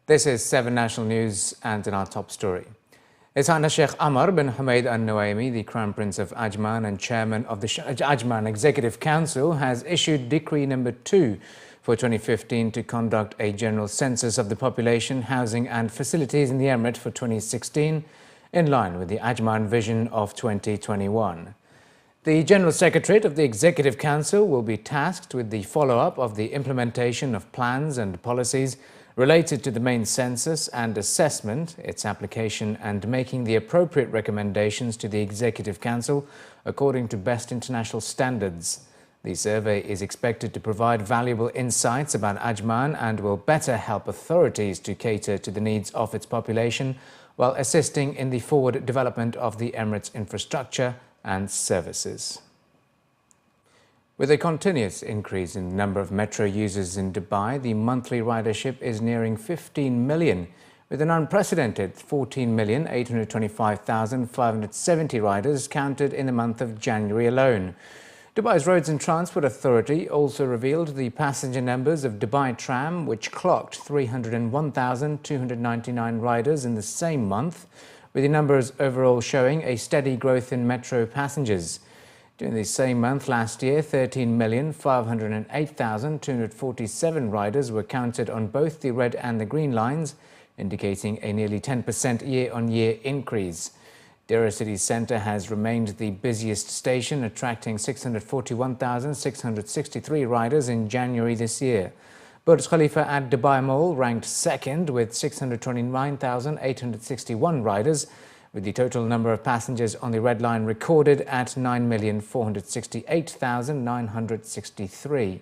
This is 7 National News, and in our top story. His Highness Sheikh Amr bin Hamad Al Nuaimi, the Crown Prince of Ajman and Chairman of the Ajman Executive Council, has issued Decree No. 2 for 2015 to conduct a general census of the population, housing and facilities in the Emirate for 2016, in line with the Ajman Vision of 2021. The General Secretariat of the Executive Council will be tasked with the follow-up of the implementation of plans and policies related to the main census and assessment, its application, and making the appropriate recommendations to the Executive Council according to best international standards. The survey is expected to provide valuable insights about Ajman and will better help authorities to cater to the needs of its population while assisting in the forward development of the Emirates' infrastructure and services. With a continuous increase in the number of metro users in Dubai, the monthly ridership is nearing 15 million, with an unprecedented 14,825,570 riders counted in the month of January alone. Dubai's Roads and Transport Authority also revealed the passenger numbers of Dubai Tram, which clocked 301,299 riders in the same month, with the numbers overall showing a steady growth in metro passengers. During the same month last year, 13,508,247 riders were counted on both the red and the green lines, indicating a nearly 10% year-on-year increase. Deira city centre has remained the busiest station, attracting 641,663 riders in January this year. Burj Khalifa at Dubai Mall ranked second with 629,861 riders, with the total number of passengers on the red line recorded at 9,468,963.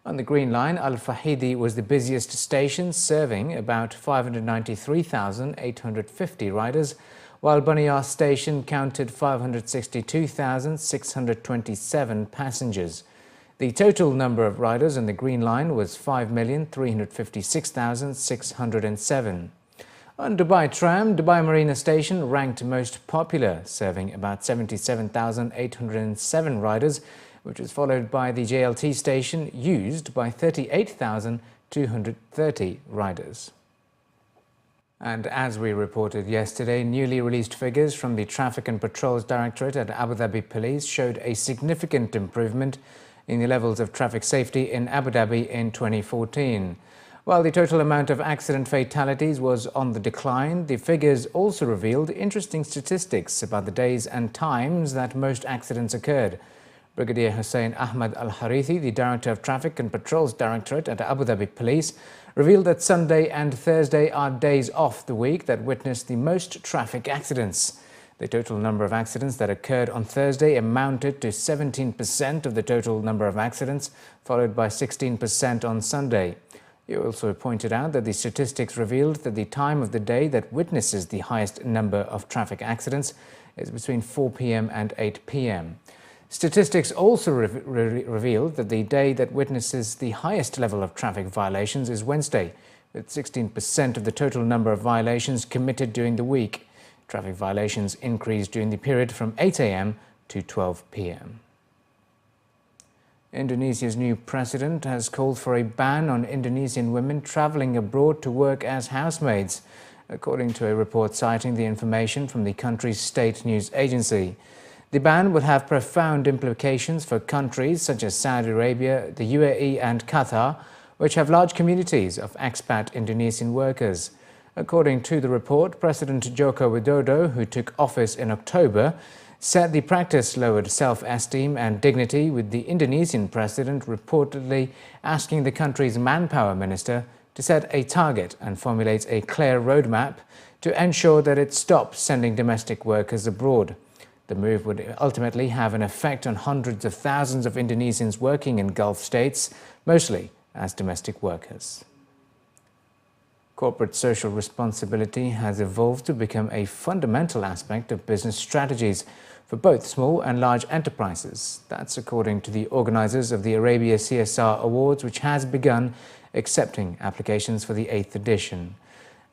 On the green line, Al Fahidi was the busiest station, serving about 593,850 riders, while Baniyas station counted 562,627 passengers. The total number of riders on the green line was 5,356,607. On Dubai Tram, Dubai Marina Station ranked most popular, serving about 77,807 riders, which was followed by the JLT station, used by 38,230 riders. And as we reported yesterday, newly released figures from the Traffic and Patrols Directorate at Abu Dhabi Police showed a significant improvement in the levels of traffic safety in Abu Dhabi in 2014. While the total amount of accident fatalities was on the decline, the figures also revealed interesting statistics about the days and times that most accidents occurred. Brigadier Hussein Ahmad Al-Harithi, the Director of Traffic and Patrols Directorate at Abu Dhabi Police, revealed that Sunday and Thursday are days off the week that witnessed the most traffic accidents. The total number of accidents that occurred on Thursday amounted to 17% of the total number of accidents, followed by 16% on Sunday. He also pointed out that the statistics revealed that the time of the day that witnesses the highest number of traffic accidents is between 4 p.m. and 8 p.m. Statistics also revealed that the day that witnesses the highest level of traffic violations is Wednesday, with 16% of the total number of violations committed during the week. Traffic violations increased during the period from 8 a.m. to 12 p.m. Indonesia's new president has called for a ban on Indonesian women traveling abroad to work as housemaids, according to a report citing the information from the country's state news agency. The ban would have profound implications for countries such as Saudi Arabia, the UAE and Qatar, which have large communities of expat Indonesian workers. According to the report, President Joko Widodo, who took office in October, said the practice lowered self-esteem and dignity, with the Indonesian president reportedly asking the country's manpower minister to set a target and formulate a clear roadmap to ensure that it stops sending domestic workers abroad. The move would ultimately have an effect on hundreds of thousands of Indonesians working in Gulf states, mostly as domestic workers. Corporate social responsibility has evolved to become a fundamental aspect of business strategies for both small and large enterprises. That's according to the organizers of the Arabia CSR Awards, which has begun accepting applications for the 8th edition.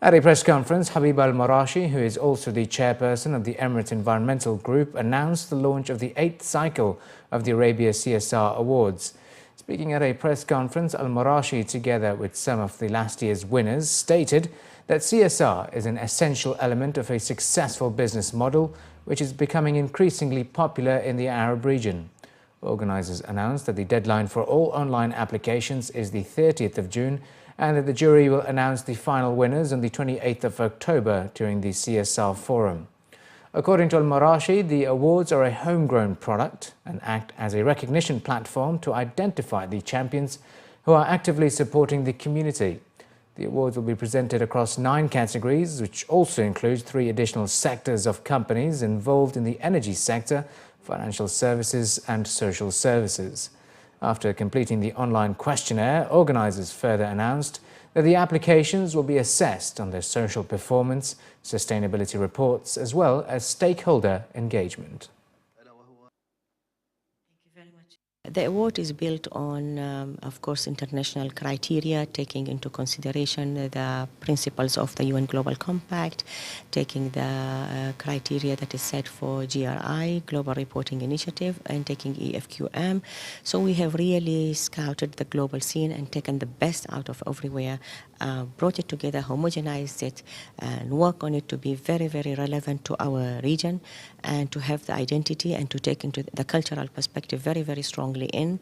At a press conference, Habib Al-Marashi, who is also the chairperson of the Emirates Environmental Group, announced the launch of the 8th cycle of the Arabia CSR Awards. Speaking at a press conference, Al-Marashi, together with some of the last year's winners, stated that CSR is an essential element of a successful business model, which is becoming increasingly popular in the Arab region. Organisers announced that the deadline for all online applications is the 30th of June and that the jury will announce the final winners on the 28th of October during the CSR Forum. According to Al-Marashi, the awards are a homegrown product and act as a recognition platform to identify the champions who are actively supporting the community. The awards will be presented across 9 categories, which also includes 3 additional sectors of companies involved in the energy sector, financial services and social services. After completing the online questionnaire, organisers further announced that the applications will be assessed on their social performance, sustainability reports, as well as stakeholder engagement. The award is built on, of course, international criteria, taking into consideration the principles of the UN Global Compact, taking the criteria that is set for GRI, Global Reporting Initiative, and taking EFQM. So we have really scouted the global scene and taken the best out of everywhere, brought it together, homogenized it, and work on it to be very, very relevant to our region and to have the identity and to take into the cultural perspective very, very strongly in.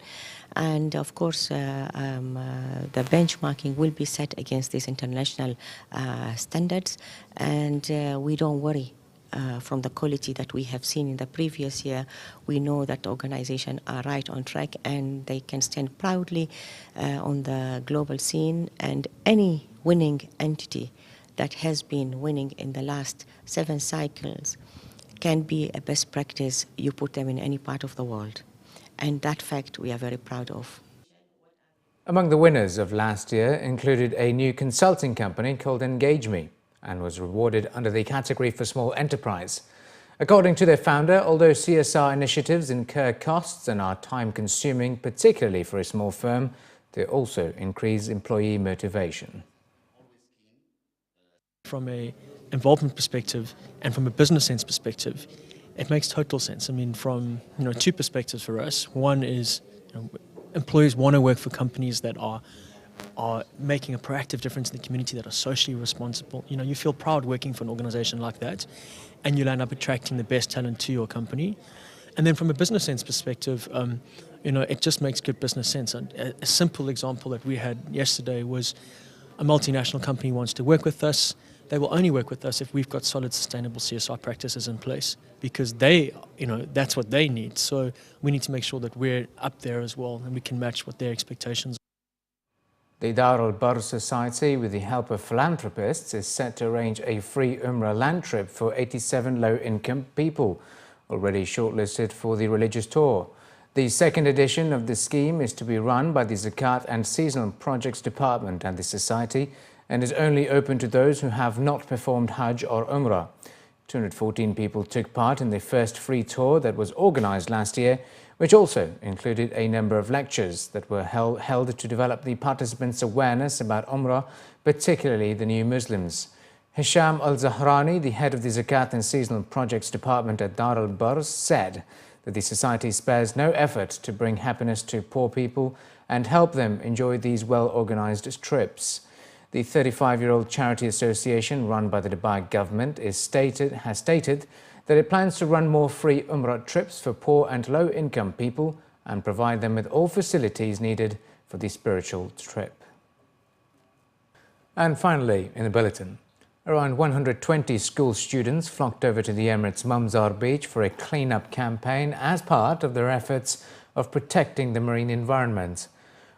And of course, the benchmarking will be set against these international standards, and we don't worry. From the quality that we have seen in the previous year, we know that organizations are right on track and they can stand proudly on the global scene, and any winning entity that has been winning in the last 7 cycles can be a best practice. You put them in any part of the world, and that fact we are very proud of. Among the winners of last year included a new consulting company called Engage Me, and was rewarded under the category for small enterprise. According to their founder, although CSR initiatives incur costs and are time-consuming, particularly for a small firm, they also increase employee motivation. From an involvement perspective and from a business sense perspective, it makes total sense. I mean, from 2 perspectives for us. One is employees want to work for companies that are making a proactive difference in the community, that are socially responsible. You feel proud working for an organization like that, and you'll end up attracting the best talent to your company. And then from a business sense perspective, it just makes good business sense. And a simple example that we had yesterday was a multinational company wants to work with us. They will only work with us if we've got solid, sustainable CSR practices in place, because that's what they need. So we need to make sure that we're up there as well and we can match what their expectations are. The Dar al-Bar Society, with the help of philanthropists, is set to arrange a free Umrah land trip for 87 low-income people, already shortlisted for the religious tour. The second edition of the scheme is to be run by the Zakat and Seasonal Projects Department and the Society, and is only open to those who have not performed Hajj or Umrah. 214 people took part in the first free tour that was organised last year, which also included a number of lectures that were held to develop the participants' awareness about Umrah, particularly the new Muslims. Hisham Al-Zahrani, the head of the Zakat and Seasonal Projects Department at Dar al-Bar, said that the society spares no effort to bring happiness to poor people and help them enjoy these well-organised trips. The 35-year-old charity association run by the Dubai government has stated that it plans to run more free Umrah trips for poor and low-income people and provide them with all facilities needed for the spiritual trip. And finally, in the bulletin, around 120 school students flocked over to the Emirates' Mamzar beach for a clean-up campaign as part of their efforts of protecting the marine environment.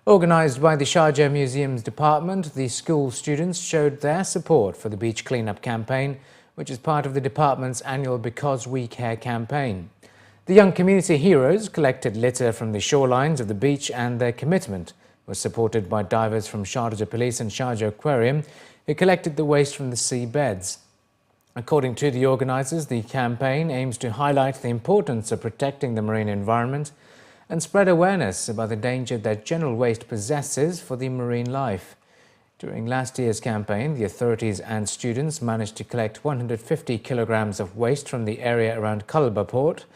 Organised by the Sharjah Museums Department, the school students showed their support for the beach clean-up campaign, which is part of the department's annual Because We Care campaign. The young community heroes collected litter from the shorelines of the beach, and their commitment was supported by divers from Sharjah Police and Sharjah Aquarium, who collected the waste from the seabeds. According to the organisers, the campaign aims to highlight the importance of protecting the marine environment and spread awareness about the danger that general waste possesses for the marine life. During last year's campaign, the authorities and students managed to collect 150 kilograms of waste from the area around Kalba port,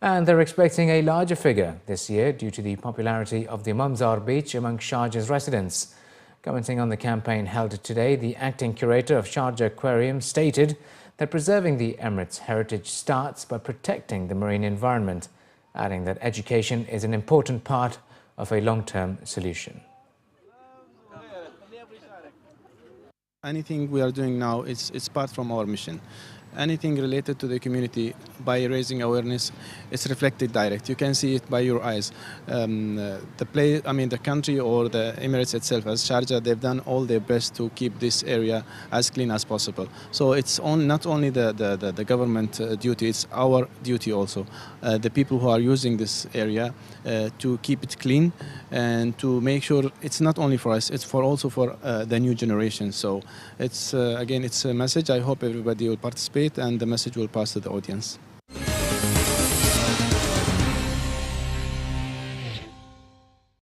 And they're expecting a larger figure this year due to the popularity of the Mamzar beach among Sharjah's residents. Commenting on the campaign held today, the acting curator of Sharjah Aquarium stated that preserving the Emirates' heritage starts by protecting the marine environment, adding that education is an important part of a long-term solution. Anything we are doing now, it's part from our mission. Anything related to the community, by raising awareness, it's reflected direct. You can see it by your eyes. The country or the Emirates itself, as Sharjah, they've done all their best to keep this area as clean as possible. So it's not only the government duty, it's our duty also. The people who are using this area to keep it clean and to make sure it's not only for us, it's also for the new generation. So it's again, it's a message. I hope everybody will participate and the message will pass to the audience.